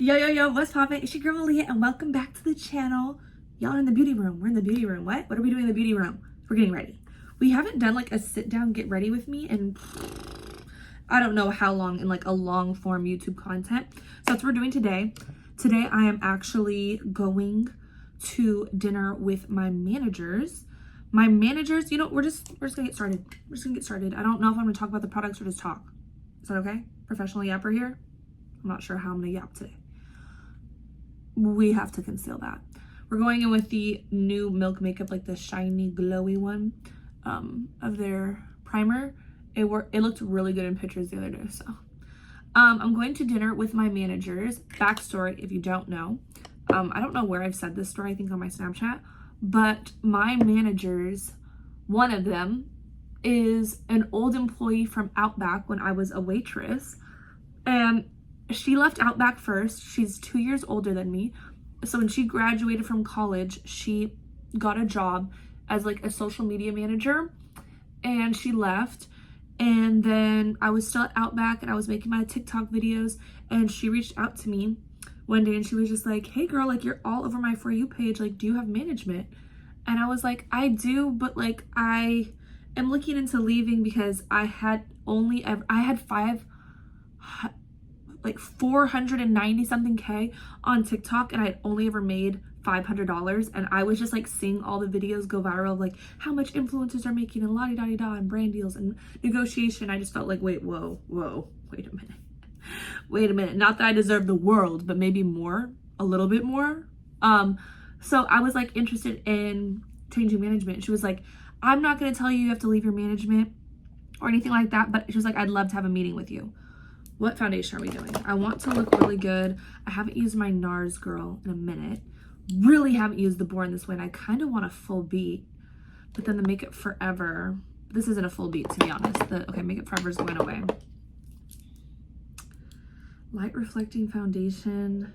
Yo, what's poppin'? It's your girl Leah and welcome back to the channel. Y'all in the beauty room. We're in the beauty room. What are we doing in the beauty room? We're getting ready. We haven't done like a sit down, get ready with me and I don't know how long in like a long form YouTube content. So that's what we're doing today. Today I am actually going to dinner with my managers. My managers, we're just gonna get started. We're just gonna get started. I don't know if I'm gonna talk about the products or just talk. Is that okay? Professional yapper here. I'm not sure how I'm gonna yap today. We have to conceal that. We're going in with the new Milk Makeup, like the shiny, glowy one of their primer. It looked really good in pictures the other day. So I'm going to dinner with my managers. Backstory, if you don't know, I don't know where I've said this story, I think on my Snapchat, but my managers, one of them is an old employee from Outback when I was a waitress, and she left Outback first. She's 2 years older than me. So when she graduated from college, she got a job as like a social media manager and she left. And then I was still at Outback and I was making my TikTok videos and she reached out to me one day and she was just like, hey girl, like you're all over my For You page. Like, do you have management? And I was like, I do, but like I am looking into leaving because I had 490 something K on TikTok and I had only ever made $500, and I was just like seeing all the videos go viral of like how much influencers are making and la-di-da-di-da and brand deals and negotiation. I just felt like, wait a minute. Not that I deserve the world, but maybe more, a little bit more. So I was like interested in changing management. She was like, I'm not gonna tell you have to leave your management or anything like that, but she was like, I'd love to have a meeting with you. What foundation are we doing? I want to look really good. I haven't used my NARS Girl in a minute. Really haven't used the Born This Way, and I kind of want a full beat, but then the Makeup Forever, this isn't a full beat to be honest. Okay, Makeup Forever is going away. Light Reflecting Foundation,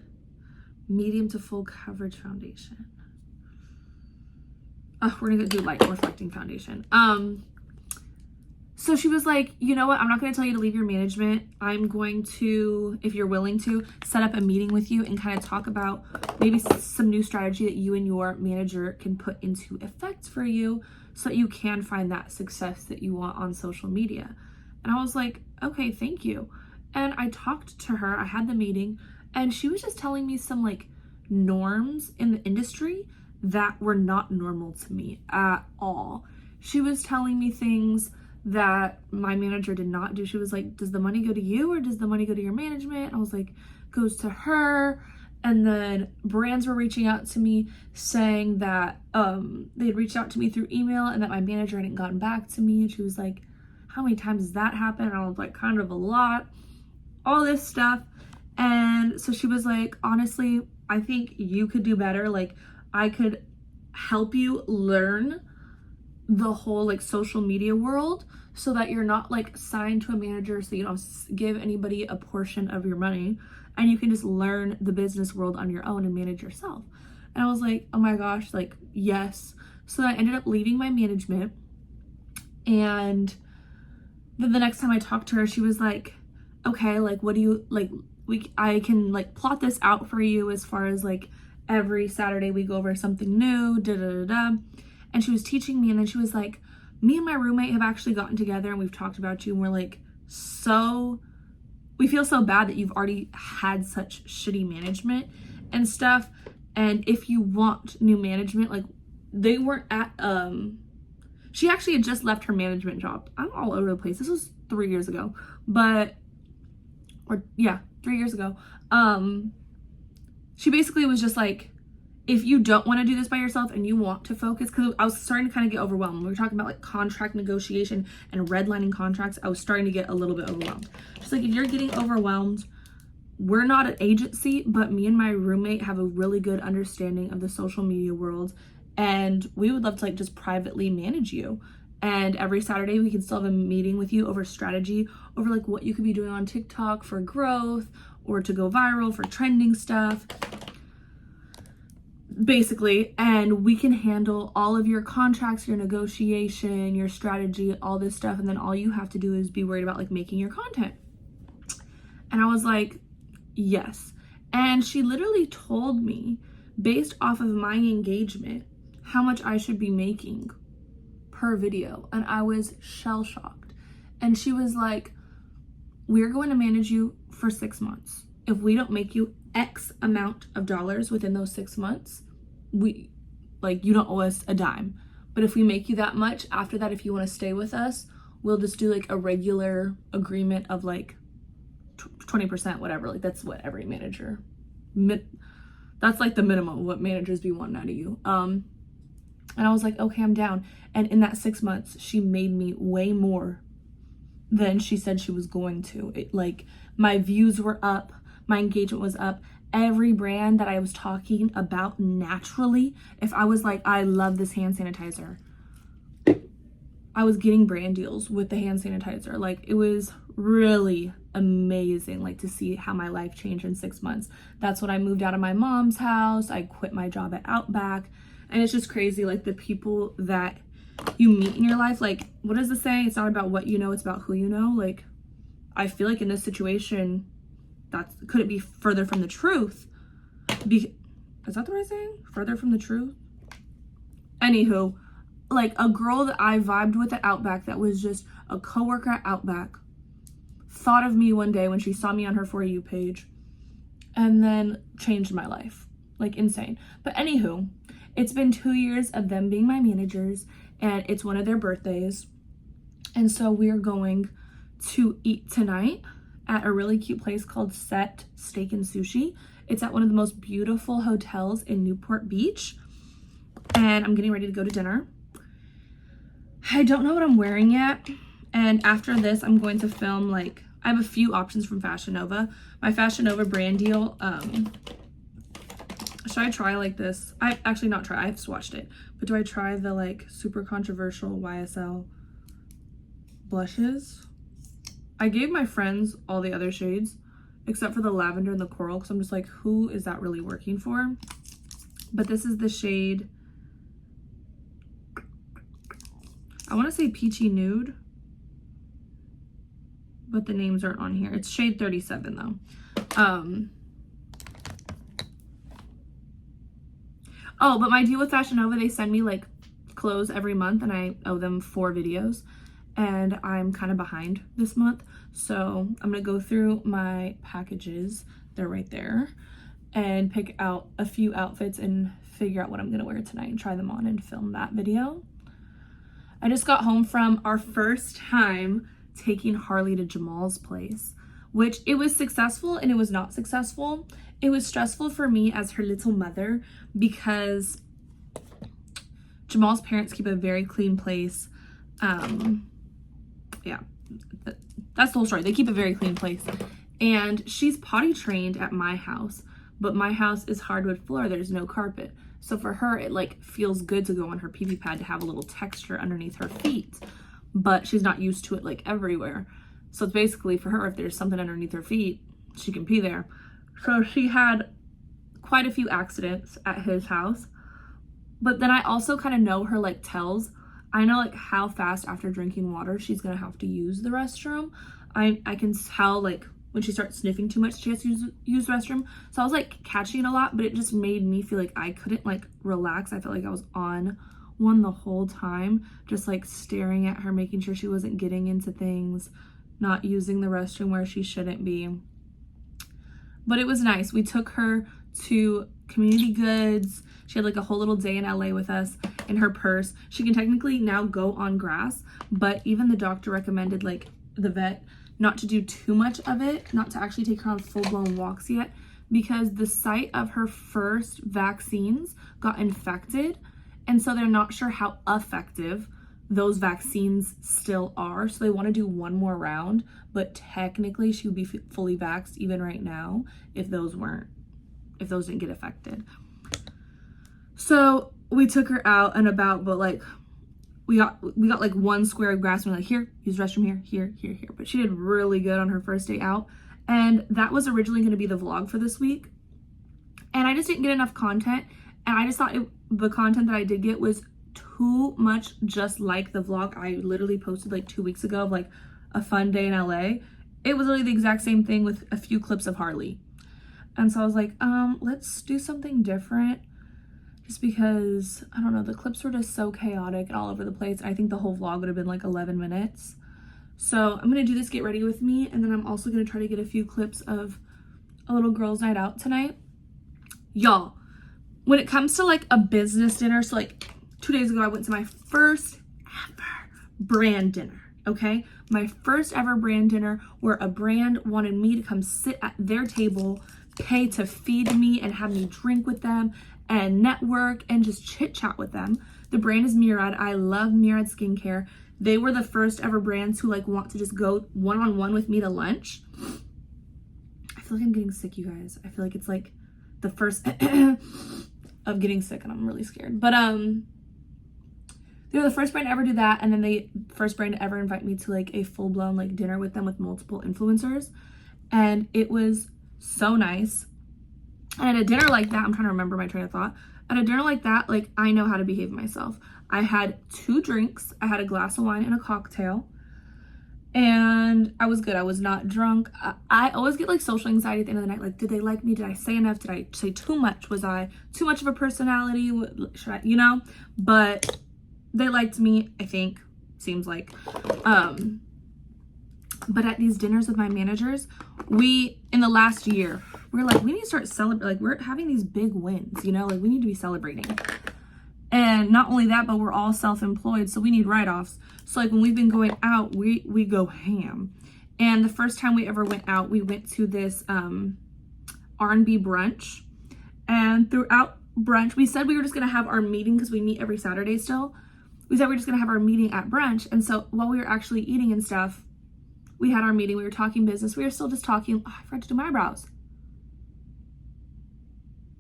medium to full coverage foundation. Oh, we're gonna do Light Reflecting Foundation. So she was like, you know what? I'm not going to tell you to leave your management. I'm going to, if you're willing to, set up a meeting with you and kind of talk about maybe some new strategy that you and your manager can put into effect for you so that you can find that success that you want on social media. And I was like, okay, thank you. And I talked to her, I had the meeting, and she was just telling me some like norms in the industry that were not normal to me at all. She was telling me things that my manager did not do. She was like, does the money go to you or does the money go to your management? I was like, goes to her. And then brands were reaching out to me saying that they had reached out to me through email and that my manager hadn't gotten back to me. And she was like, how many times has that happened? And I was like, kind of a lot, all this stuff. And so she was like, honestly, I think you could do better. Like, I could help you learn the whole like social media world so that you're not like signed to a manager, so you don't give anybody a portion of your money and you can just learn the business world on your own and manage yourself. And I was like, oh my gosh, like yes. So I ended up leaving my management, and then the next time I talked to her, she was like, okay, like what do you like, I can like plot this out for you as far as like every Saturday we go over something new, And she was teaching me, and then she was like, me and my roommate have actually gotten together and we've talked about you, and we're like, we feel so bad that you've already had such shitty management and stuff. And if you want new management, like they weren't at, she actually had just left her management job. I'm all over the place. This was 3 years ago, 3 years ago. She basically was just like, if you don't want to do this by yourself and you want to focus, because I was starting to kind of get overwhelmed. We were talking about like contract negotiation and redlining contracts. I was starting to get a little bit overwhelmed. Just like, if you're getting overwhelmed, we're not an agency, but me and my roommate have a really good understanding of the social media world. And we would love to like just privately manage you. And every Saturday we can still have a meeting with you over strategy, over like what you could be doing on TikTok for growth or to go viral for trending stuff. Basically, and we can handle all of your contracts, your negotiation, your strategy, all this stuff, and then all you have to do is be worried about like making your content. And I was like, yes. And she literally told me, based off of my engagement, how much I should be making per video. And I was shell-shocked. And she was like, we're going to manage you for 6 months. If we don't make you X amount of dollars within those 6 months, you don't owe us a dime. But if we make you that much, after that, if you want to stay with us, we'll just do like a regular agreement of like 20%, whatever. Like that's what every manager, that's like the minimum of what managers be wanting out of you. And I was like, okay, I'm down. And in that 6 months, she made me way more than she said she was going to. Like my views were up, my engagement was up. Every brand that I was talking about naturally, if I was like, I love this hand sanitizer, I was getting brand deals with the hand sanitizer. Like it was really amazing, like to see how my life changed in 6 months. That's when I moved out of my mom's house. I quit my job at Outback. And it's just crazy, like the people that you meet in your life. Like, what is the saying? It's not about what you know, it's about who you know. Like, I feel like in this situation, could it be further from the truth? Is that the right saying? Further from the truth? Anywho, like a girl that I vibed with at Outback that was just a coworker at Outback thought of me one day when she saw me on her For You page and then changed my life. Like insane. But anywho, it's been 2 years of them being my managers and it's one of their birthdays. And so we're going to eat tonight at a really cute place called Set Steak and Sushi. It's at one of the most beautiful hotels in Newport Beach. And I'm getting ready to go to dinner. I don't know what I'm wearing yet. And after this, I'm going to film like, I have a few options from Fashion Nova. My Fashion Nova brand deal, should I try like this? I've swatched it. But do I try the like super controversial YSL blushes? I gave my friends all the other shades except for the lavender and the coral because I'm just like, who is that really working for? But this is the shade, I want to say peachy nude, but the names aren't on here. It's shade 37 though. Oh, but my deal with Fashion Nova, they send me like clothes every month and I owe them 4 videos. And I'm kind of behind this month. So I'm gonna go through my packages, they're right there, and pick out a few outfits and figure out what I'm gonna wear tonight and try them on and film that video. I just got home from our first time taking Harley to Jamal's place, which it was successful and it was not successful. It was stressful for me as her little mother because Jamal's parents keep a very clean place. Yeah, that's the whole story. They keep a very clean place. And she's potty trained at my house, but my house is hardwood floor. There's no carpet. So for her, it like feels good to go on her pee-pee pad to have a little texture underneath her feet, but she's not used to it like everywhere. So it's basically for her, if there's something underneath her feet, she can pee there. So she had quite a few accidents at his house. But then I also kind of know her like tells. I know like how fast after drinking water she's gonna have to use the restroom. I can tell like when she starts sniffing too much she has to use the restroom. So I was like catching it a lot, but it just made me feel like I couldn't like relax. I felt like I was on one the whole time, just like staring at her, making sure she wasn't getting into things, not using the restroom where she shouldn't be. But it was nice. We took her to Community Goods. She had like a whole little day in LA with us in her purse. She can technically now go on grass, but even the doctor recommended, like the vet, not to do too much of it, not to actually take her on full-blown walks yet, because the site of her first vaccines got infected, and so they're not sure how effective those vaccines still are. So they want to do one more round, but technically she would be fully vaxxed even right now if those didn't get affected. So we took her out and about, but like we got like one square of grass and we're like, here, use the restroom here. But she did really good on her first day out. And that was originally going to be the vlog for this week. And I just didn't get enough content. And I just thought the content that I did get was too much just like the vlog I literally posted like 2 weeks ago of like a fun day in LA. It was literally the exact same thing with a few clips of Harley. And so I was like, let's do something different, just because, I don't know, the clips were just so chaotic and all over the place. I think the whole vlog would have been like 11 minutes. So I'm going to do this get ready with me, and then I'm also going to try to get a few clips of a little girls' night out tonight. Y'all, when it comes to like a business dinner, so like 2 days ago I went to my first ever brand dinner, okay? My first ever brand dinner where a brand wanted me to come sit at their table, pay to feed me and have me drink with them and network and just chit chat with them. The brand is Murad. I love Murad skincare. They were the first ever brands who like want to just go one-on-one with me to lunch. I feel like I'm getting sick, you guys. I feel like it's like the first of getting sick, and I'm really scared. But they were the first brand to ever do that, and then they first brand to ever invite me to like a full-blown like dinner with them with multiple influencers, and it was so nice. And at a dinner like that, I'm trying to remember my train of thought. At a dinner like that, like, I know how to behave myself. I had 2 drinks. I had a glass of wine and a cocktail, and I was good. I was not drunk. I always get like social anxiety at the end of the night. Like, did they like me? Did I say enough? Did I say too much? Was I too much of a personality? Should I, you know? But they liked me, I think, seems like. But at these dinners with my managers, in the last year, we're like, we need to start celebrating. Like, we're having these big wins, you know? Like, we need to be celebrating. And not only that, but we're all self-employed, so we need write-offs. So like when we've been going out, we go ham. And the first time we ever went out, we went to this R&B brunch. And throughout brunch, we said we were just gonna have our meeting, because we meet every Saturday still. We said we were just gonna have our meeting at brunch. And so while we were actually eating and stuff, we had our meeting, we were talking business, we were still just talking. Oh, I forgot to do my eyebrows.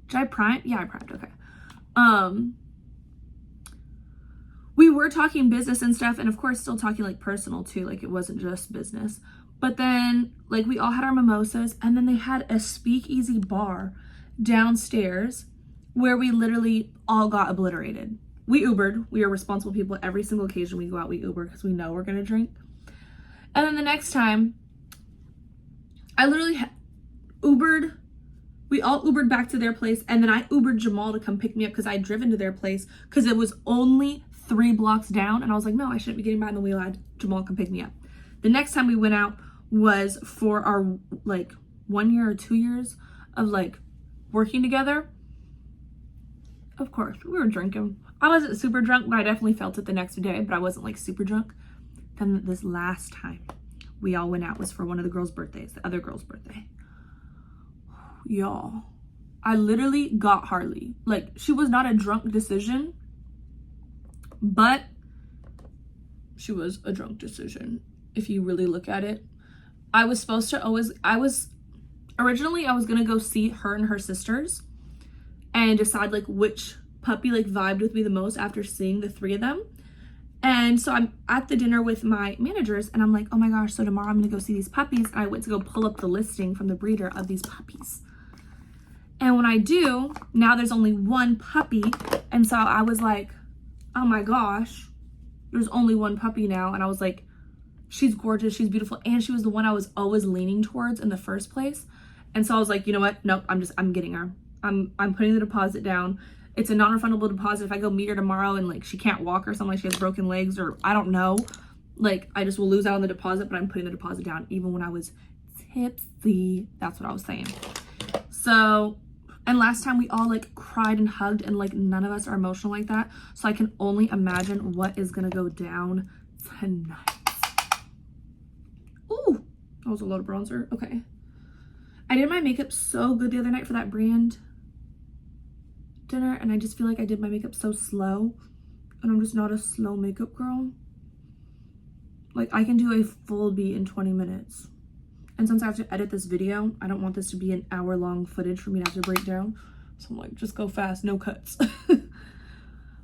Did I prime? Yeah, I primed, okay. We were talking business and stuff, and of course still talking like personal too, like it wasn't just business. But then like we all had our mimosas, and then they had a speakeasy bar downstairs where we literally all got obliterated. We Ubered. We are responsible people. Every single occasion we go out, we Uber, because we know we're gonna drink. And then the next time, I literally Ubered. We all Ubered back to their place, and then I Ubered Jamal to come pick me up because I had driven to their place because it was only 3 blocks down, and I was like, no, I shouldn't be getting behind the wheel. I had Jamal come pick me up. The next time we went out was for our like 1 year or 2 years of like working together. Of course, we were drinking. I wasn't super drunk, but I definitely felt it the next day, but I wasn't like super drunk. Then this last time we all went out was for one of the girls' birthdays, the other girl's birthday. Y'all, I literally got Harley. Like, she was not a drunk decision, but she was a drunk decision if you really look at it. Originally I was gonna go see her and her sisters and decide like which puppy like vibed with me the most after seeing the 3 of them. And so I'm at the dinner with my managers, and I'm like, oh my gosh, so tomorrow I'm gonna go see these puppies. And I went to go pull up the listing from the breeder of these puppies. And when I do, now there's only 1 puppy. And so I was like, oh my gosh, there's only 1 puppy now. And I was like, she's gorgeous, she's beautiful. And she was the one I was always leaning towards in the first place. And so I was like, you know what? Nope, I'm getting her. I'm putting the deposit down. It's a non-refundable deposit. If I go meet her tomorrow and like she can't walk or something, like she has broken legs or I don't know, like I just will lose out on the deposit, but I'm putting the deposit down even when I was tipsy. That's what I was saying. So, and last time we all like cried and hugged, and like none of us are emotional like that. So I can only imagine what is gonna go down tonight. Ooh, that was a lot of bronzer. Okay. I did my makeup so good the other night for that brand dinner, and I just feel like I did my makeup so slow, and I'm just not a slow makeup girl. Like, I can do a full beat in 20 minutes. And since I have to edit this video, I don't want this to be an hour-long footage for me to have to break down. So I'm like, just go fast, no cuts.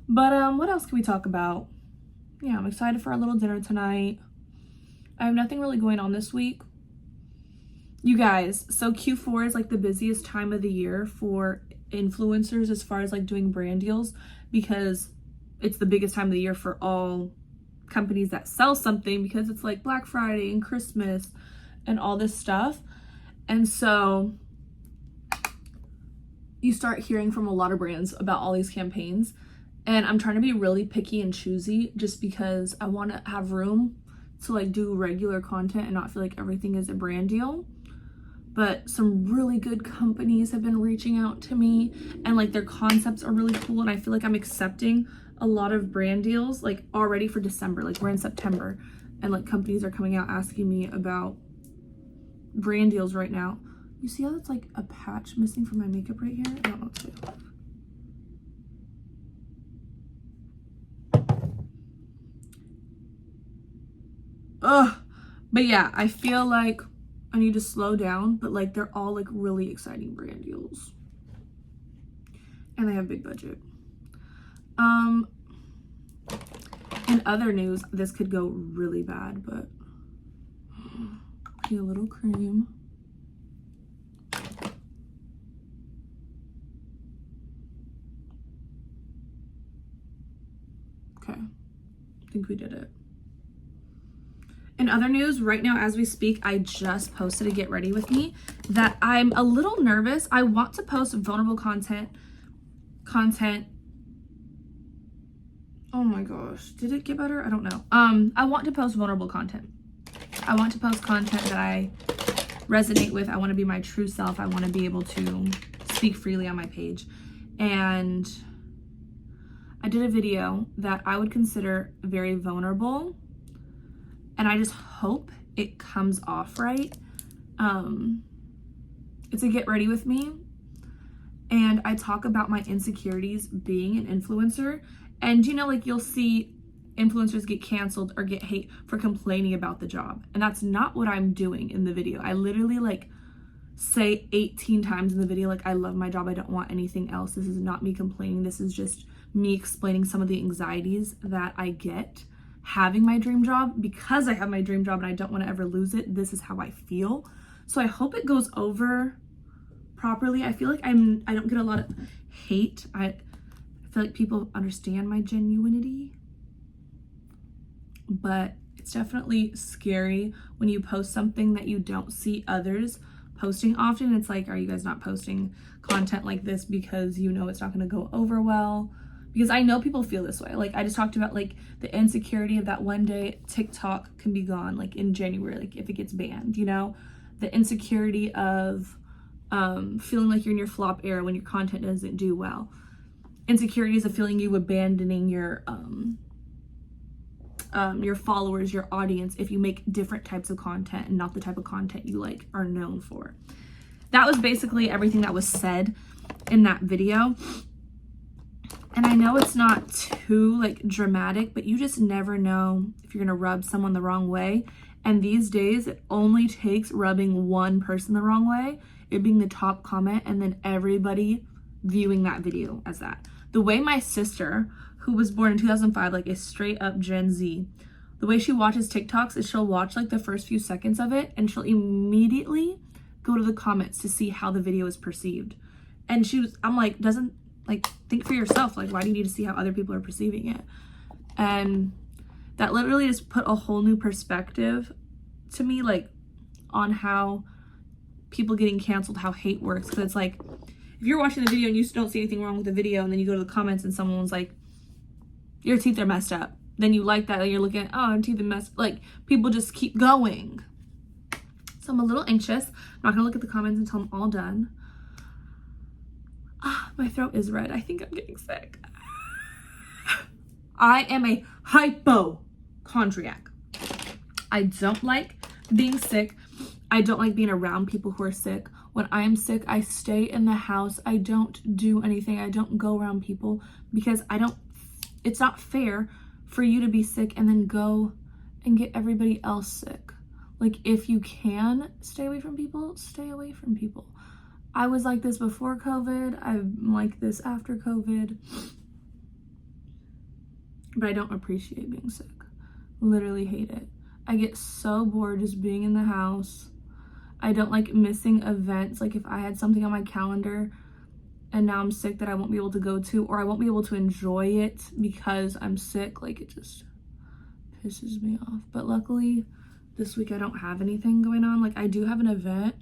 But what else can we talk about? Yeah, I'm excited for our little dinner tonight. I have nothing really going on this week. You guys, so Q4 is like the busiest time of the year for influencers as far as like doing brand deals, because it's the biggest time of the year for all companies that sell something, because it's like Black Friday and Christmas and all this stuff. And so you start hearing from a lot of brands about all these campaigns, and I'm trying to be really picky and choosy just because I want to have room to like do regular content and not feel like everything is a brand deal. But some really good companies have been reaching out to me, and like their concepts are really cool, and I feel like I'm accepting a lot of brand deals like already for December. Like we're in September and like companies are coming out asking me about brand deals right now. You see how that's like a patch missing from my makeup right here? I don't know what to do. Ugh. But yeah, I feel like I need to slow down, but like they're all like really exciting brand deals. And they have big budget. In other news, this could go really bad, but okay, a little cream. Okay, I think we did it. In other news, right now as we speak, I just posted a get ready with me that I'm a little nervous. I want to post vulnerable content. Oh my gosh, did it get better? I don't know. I want to post vulnerable content. I want to post content that I resonate with. I want to be my true self. I want to be able to speak freely on my page. And I did a video that I would consider very vulnerable, and I just hope it comes off right. It's a get ready with me, and I talk about my insecurities being an influencer. And you know, like you'll see influencers get canceled or get hate for complaining about the job, and that's not what I'm doing in the video. I literally like say 18 times in the video like I love my job, I don't want anything else. This is not me complaining, this is just me explaining some of the anxieties that I get having my dream job. Because I have my dream job and I don't want to ever lose it, this is how I feel. So I hope it goes over properly. I feel like I don't get a lot of hate. I feel like people understand my genuinity, but it's definitely scary when you post something that you don't see others posting often. It's like, are you guys not posting content like this because you know it's not going to go over well? Because I know people feel this way. Like I just talked about like the insecurity of that one day TikTok can be gone, like in January, like if it gets banned, you know, the insecurity of feeling like you're in your flop era when your content doesn't do well. Insecurities of feeling you abandoning your followers, your audience, if you make different types of content and not the type of content you like are known for. That was basically everything that was said in that video. And I know it's not too like dramatic, but you just never know if you're gonna rub someone the wrong way. And these days it only takes rubbing one person the wrong way, it being the top comment, and then everybody viewing that video as that. The way my sister, who was born in 2005, like a straight up Gen Z, the way she watches TikToks is she'll watch like the first few seconds of it and she'll immediately go to the comments to see how the video is perceived. And I'm like, think for yourself. Like, why do you need to see how other people are perceiving it? And that literally just put a whole new perspective to me, like on how people getting canceled, how hate works. Because it's like, if you're watching the video and you don't see anything wrong with the video, and then you go to the comments and someone's like, your teeth are messed up, then you like that, and you're looking at, oh, your teeth are messed, like people just keep going. So I'm a little anxious. I'm not gonna look at the comments until I'm all done. My throat is red. I think I'm getting sick. I am a hypochondriac. I don't like being sick. I don't like being around people who are sick. When I am sick, I stay in the house. I don't do anything. I don't go around people because it's not fair for you to be sick and then go and get everybody else sick. Like, if you can stay away from people, stay away from people. I was like this before COVID. I'm like this after COVID. But I don't appreciate being sick. Literally hate it. I get so bored just being in the house. I don't like missing events. Like if I had something on my calendar and now I'm sick that I won't be able to go to, or I won't be able to enjoy it because I'm sick, like it just pisses me off. But luckily this week I don't have anything going on. Like I do have an event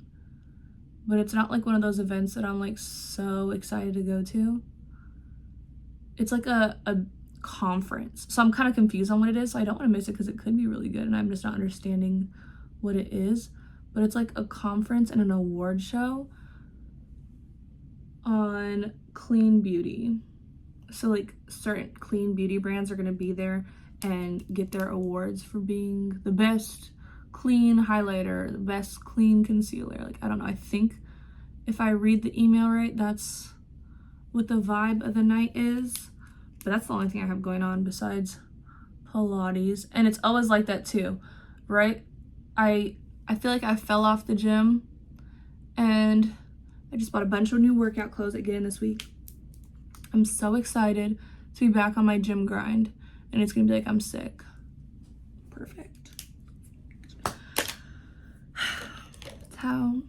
but it's not like one of those events that I'm like so excited to go to. It's like a conference, so I'm kind of confused on what it is, so I don't want to miss it because it could be really good and I'm just not understanding what it is. But it's like a conference and an award show on clean beauty. So like certain clean beauty brands are going to be there and get their awards for being the best clean highlighter, the best clean concealer. Like, I don't know, I think if I read the email right, that's what the vibe of the night is. But that's the only thing I have going on besides Pilates. And it's always like that too, right? I feel like I fell off the gym and I just bought a bunch of new workout clothes that get in this week. I'm so excited to be back on my gym grind, and it's gonna be like I'm sick. Perfect. That's how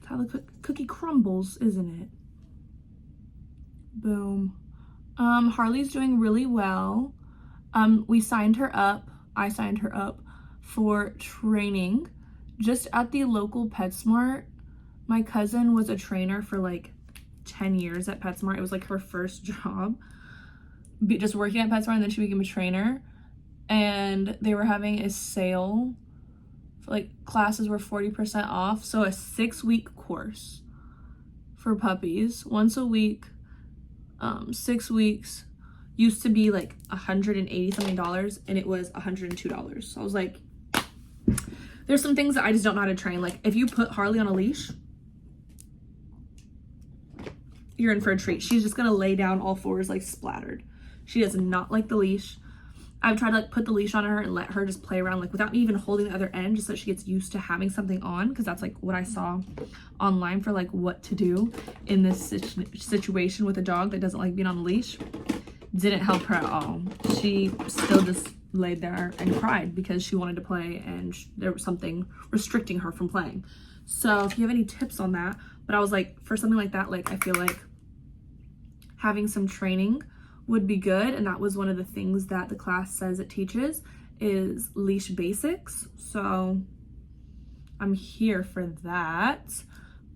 the cookie crumbles, isn't it? Boom. Harley's doing really well. I signed her up for training just at the local PetSmart. My cousin was a trainer for like 10 years at PetSmart. It was like her first job, just working at PetSmart, and then she became a trainer. And they were having a sale for like classes were 40% off. So a 6-week course for puppies, once a week, 6 weeks, used to be like $180 something, and it was $102. So I was like, there's some things that I just don't know how to train. Like if you put Harley on a leash, you're in for a treat. She's just gonna lay down all fours like splattered. She does not like the leash. I've tried to like put the leash on her and let her just play around like without me even holding the other end, just so she gets used to having something on, because that's like what I saw online for like what to do in this situation with a dog that doesn't like being on the leash. Didn't help her at all. She still just laid there and cried because she wanted to play and there was something restricting her from playing. So if you have any tips on that, but I was like, for something like that, like I feel like having some training would be good. And that was one of the things that the class says it teaches is leash basics. So I'm here for that.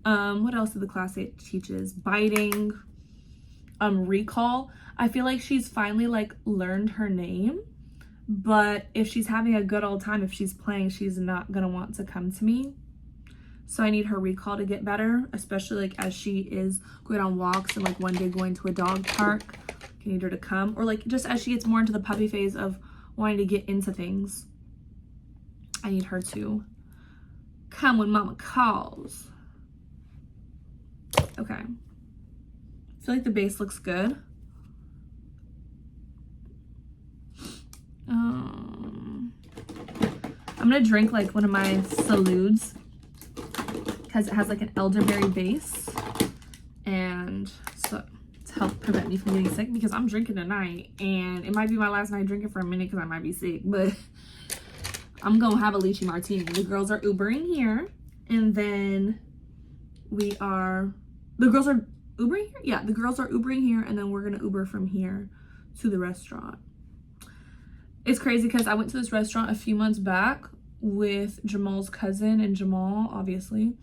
What else did the class say it teaches? Biting, recall. I feel like she's finally like learned her name, but if she's having a good old time, if she's playing, she's not gonna want to come to me. So I need her recall to get better, especially like as she is going on walks and like one day going to a dog park. I need her to come, or like just as she gets more into the puppy phase of wanting to get into things, I need her to come when mama calls. Okay. I feel like the base looks good. I'm gonna drink like one of my Salutes because it has like an elderberry base, and so to help prevent me from getting sick, because I'm drinking tonight and it might be my last night drinking for a minute because I might be sick, but I'm gonna have a lychee martini. The girls are Ubering here, and then the girls are Ubering here? Yeah, the girls are Ubering here, and then we're gonna Uber from here to the restaurant. It's crazy because I went to this restaurant a few months back with Jamal's cousin and Jamal, obviously,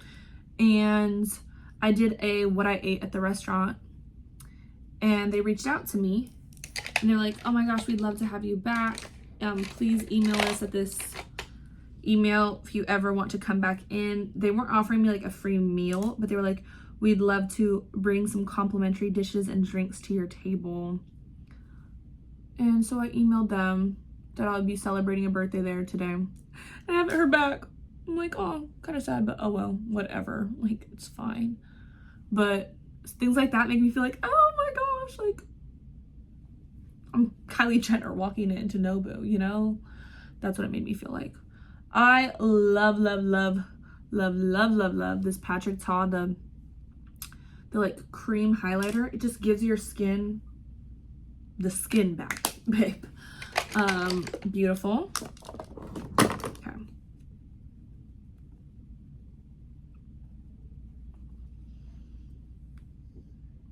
and I did a what I ate at the restaurant, and they reached out to me and they're like, oh my gosh, we'd love to have you back. Please email us at this email if you ever want to come back in. They weren't offering me like a free meal, but they were like, we'd love to bring some complimentary dishes and drinks to your table. And so I emailed them that I would be celebrating a birthday there today. I haven't heard back. I'm like, oh, kind of sad, but oh well, whatever. Like, it's fine. But things like that make me feel like, oh my gosh, like I'm Kylie Jenner walking into Nobu, you know? That's what it made me feel like. I love this Patrick Ta, the like cream highlighter. It just gives your skin the skin back, babe. Beautiful. Okay.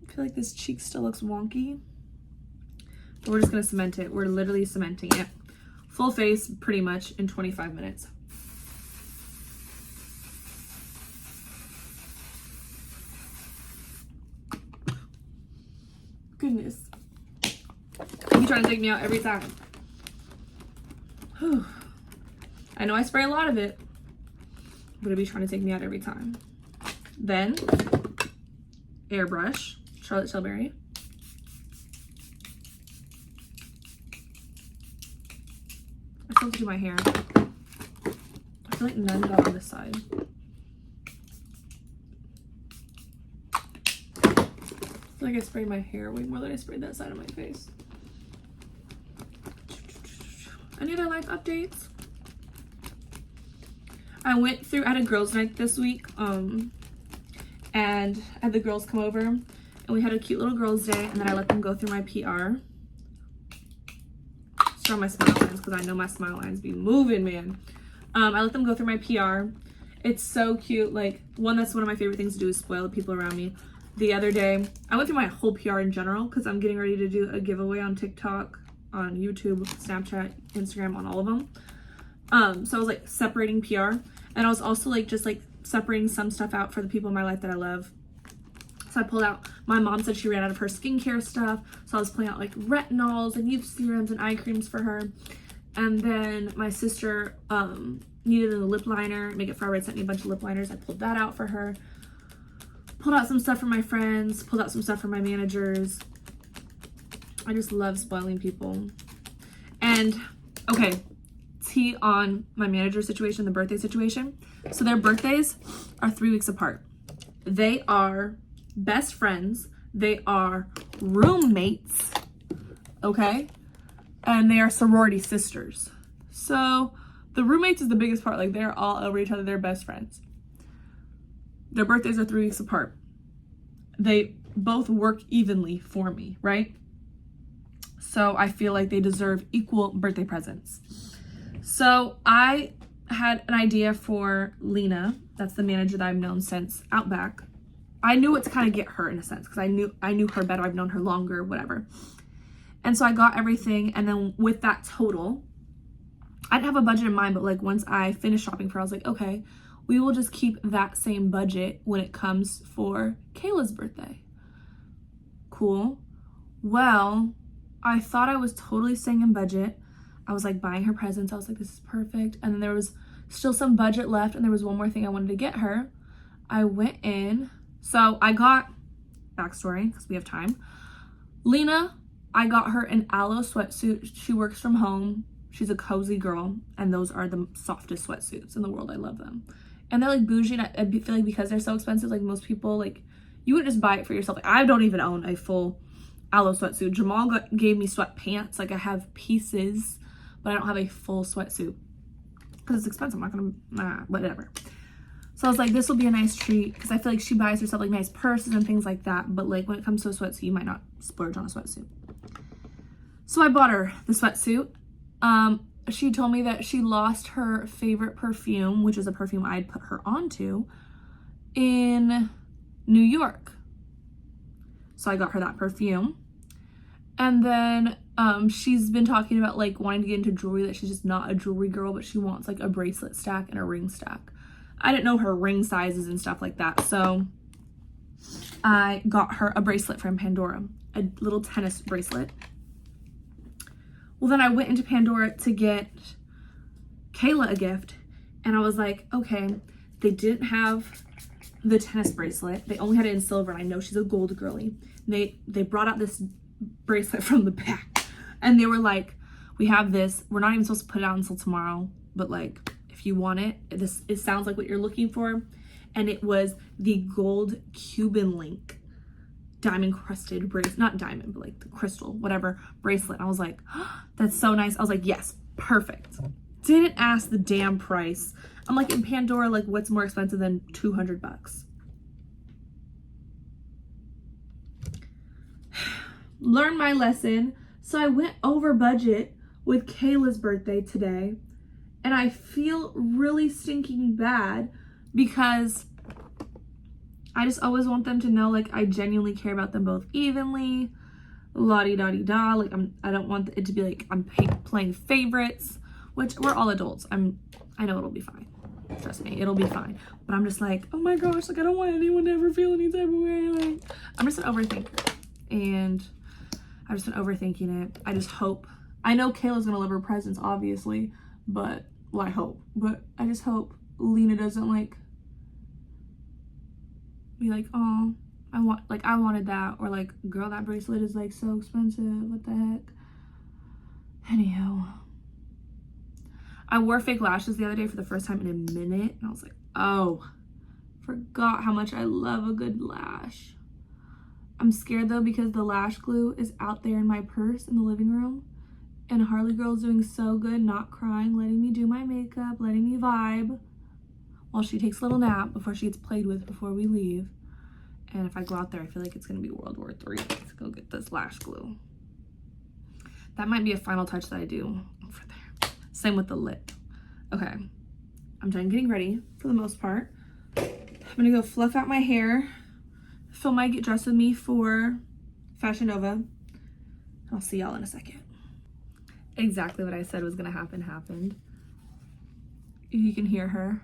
I feel like this cheek still looks wonky, but we're just gonna cement it. We're literally cementing it. Full face pretty much in 25 minutes. Goodness. You trying to take me out every time. Whew. I know I spray a lot of it, but it'll be trying to take me out every time. Then, airbrush, Charlotte Tilbury. I still have to do my hair. I feel like none got on this side. I feel like I sprayed my hair way more than I sprayed that side of my face. Any other life updates? I went through, I had a girls' night this week, and I had the girls come over, and we had a cute little girls' day, and then I let them go through my PR. Show my smile lines, because I know my smile lines be moving, man. I let them go through my PR. It's so cute. Like, that's one of my favorite things to do is spoil the people around me. The other day, I went through my whole PR in general, because I'm getting ready to do a giveaway on TikTok, on YouTube, Snapchat, Instagram, on all of them. So I was like separating PR, and I was also like just like separating some stuff out for the people in my life that I love. So I pulled out, my mom said she ran out of her skincare stuff, so I was pulling out like retinols and youth serums and eye creams for her. And then my sister needed a lip liner. Make It Forever had sent me a bunch of lip liners. I pulled that out for her. Pulled out some stuff for my friends, pulled out some stuff for my managers. I just love spoiling people. And okay, tea on my manager situation, the birthday situation. So their birthdays are 3 weeks apart. They are best friends. They are roommates, okay? And they are sorority sisters. So the roommates is the biggest part. Like, they're all over each other. They're best friends. Their birthdays are 3 weeks apart. They both work evenly for me, right? So I feel like they deserve equal birthday presents. So I had an idea for Lena. That's the manager that I've known since Outback. I knew what to kind of get her in a sense, because I knew her better. I've known her longer, whatever. And so I got everything, and then with that total, I didn't have a budget in mind, but like once I finished shopping for her, I was like, okay, we will just keep that same budget when it comes for Kayla's birthday. Cool. Well, I thought I was totally staying in budget. I was like buying her presents. I was like, this is perfect. And then there was still some budget left, and there was one more thing I wanted to get her. I went in. So I got, backstory, because we have time. Lena, I got her an aloe sweatsuit. She works from home. She's a cozy girl, and those are the softest sweatsuits in the world. I love them. And they're like bougie, and I feel like because they're so expensive, like most people, like you wouldn't just buy it for yourself. Like, I don't even own a full aloe sweatsuit. Jamal gave me sweatpants. Like, I have pieces, but I don't have a full sweatsuit because it's expensive. I'm not gonna, whatever. So I was like, this will be a nice treat, because I feel like she buys herself like nice purses and things like that. But like when it comes to a sweatsuit, you might not splurge on a sweatsuit. So I bought her the sweatsuit. She told me that she lost her favorite perfume, which is a perfume I'd put her onto, in New York. So I got her that perfume. And then she's been talking about like wanting to get into jewelry, that she's just not a jewelry girl, but she wants like a bracelet stack and a ring stack. I didn't know her ring sizes and stuff like that. So I got her a bracelet from Pandora, a little tennis bracelet. Well, then I went into Pandora to get Kayla a gift, and I was like, okay, they didn't have the tennis bracelet. They only had it in silver, and I know she's a gold girly. They brought out this bracelet from the back, and they were like, we have this. We're not even supposed to put it out until tomorrow, but like, if you want it, it sounds like what you're looking for. And it was the gold Cuban link diamond crusted bracelet, not diamond, but like the crystal, whatever bracelet. I was like, oh, that's so nice. I was like, yes, perfect. Didn't ask the damn price. I'm like, in Pandora, like what's more expensive than $200? Learn my lesson. So I went over budget with Kayla's birthday today, and I feel really stinking bad because I just always want them to know, like, I genuinely care about them both evenly, la-di-da-di-da. Like, I don't want it to be like I'm playing favorites, which we're all adults. I know it'll be fine. Trust me, it'll be fine. But I'm just like, oh my gosh, like, I don't want anyone to ever feel any type of way. Like, I'm just an overthinker. And I've just been overthinking it. I just hope. I know Kayla's gonna love her presents, obviously, but, well, I hope. But I just hope Lena doesn't, like, be like, oh, I wanted that. Or like, girl, that bracelet is, like, so expensive. What the heck? Anywho. I wore fake lashes the other day for the first time in a minute. And I was like, oh, forgot how much I love a good lash. I'm scared though because the lash glue is out there in my purse in the living room. And Harley Girl's doing so good, not crying, letting me do my makeup, letting me vibe while she takes a little nap before she gets played with before we leave. And if I go out there, I feel like it's gonna be World War III to go get this lash glue. That might be a final touch that I do over there. Same with the lip. Okay, I'm done getting ready for the most part. I'm gonna go fluff out my hair, film my get dressed with me for Fashion Nova. I'll see y'all in a second. Exactly what I said was gonna happen happened. You can hear her.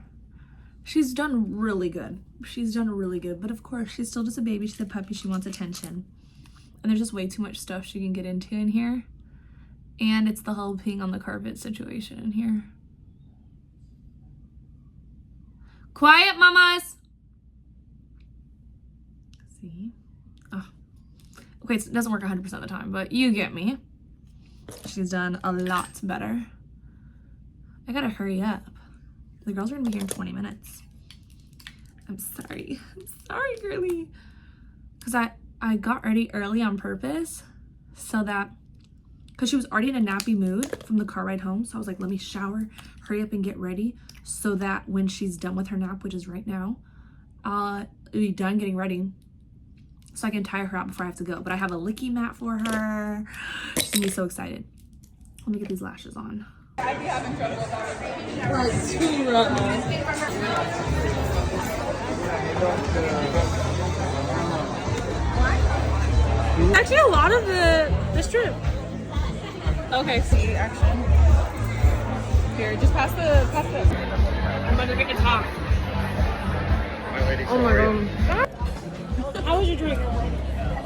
She's done really good. She's done really good, but of course she's still just a baby. She's a puppy, she wants attention. And there's just way too much stuff she can get into in here. And it's the whole peeing on the carpet situation in here. Quiet, mamas. See? Oh. Okay, it doesn't work 100% of the time, but you get me. She's done a lot better. I gotta hurry up. The girls are gonna be here in 20 minutes. I'm sorry. I'm sorry, girly. Because I got ready early on purpose so that, because she was already in a nappy mood from the car ride home. So I was like, let me shower, hurry up and get ready so that when she's done with her nap, which is right now, I'll be done getting ready so I can tire her out before I have to go. But I have a licky mat for her. She's gonna be so excited. Let me get these lashes on. I'd be having trouble with that. Like, too rough. Actually, a lot of the strip. Okay, see, action. Here, just pass the. I'm about to get to talk. Oh my god. How was your drink?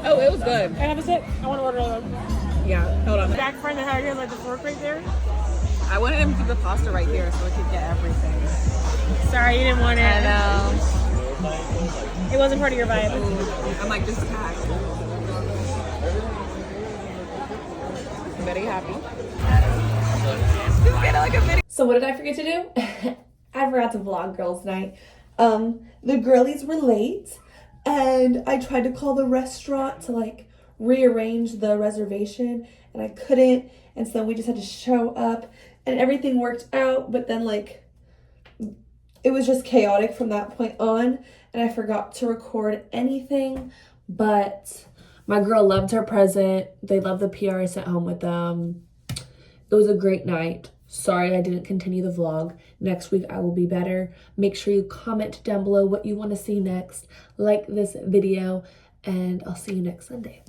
Oh, it was good. Can I have a sip? I want to order another. Yeah, hold on. Back friend that had here, like the fork right there. I wanted him to keep the pasta right here so we could get everything. Sorry, you didn't want it. I know. It wasn't part of your vibe. I'm like, this tag. Very happy. Just get like a video. So what did I forget to do? I forgot to vlog girls night. The girlies were late and I tried to call the restaurant to like rearrange the reservation and I couldn't, and so we just had to show up and everything worked out, but then like it was just chaotic from that point on and I forgot to record anything. But my girl loved her present. They loved the PR I sent home with them. It was a great night. Sorry I didn't continue the vlog. Next week I will be better. Make sure you comment down below what you want to see next. Like this video and I'll see you next Sunday.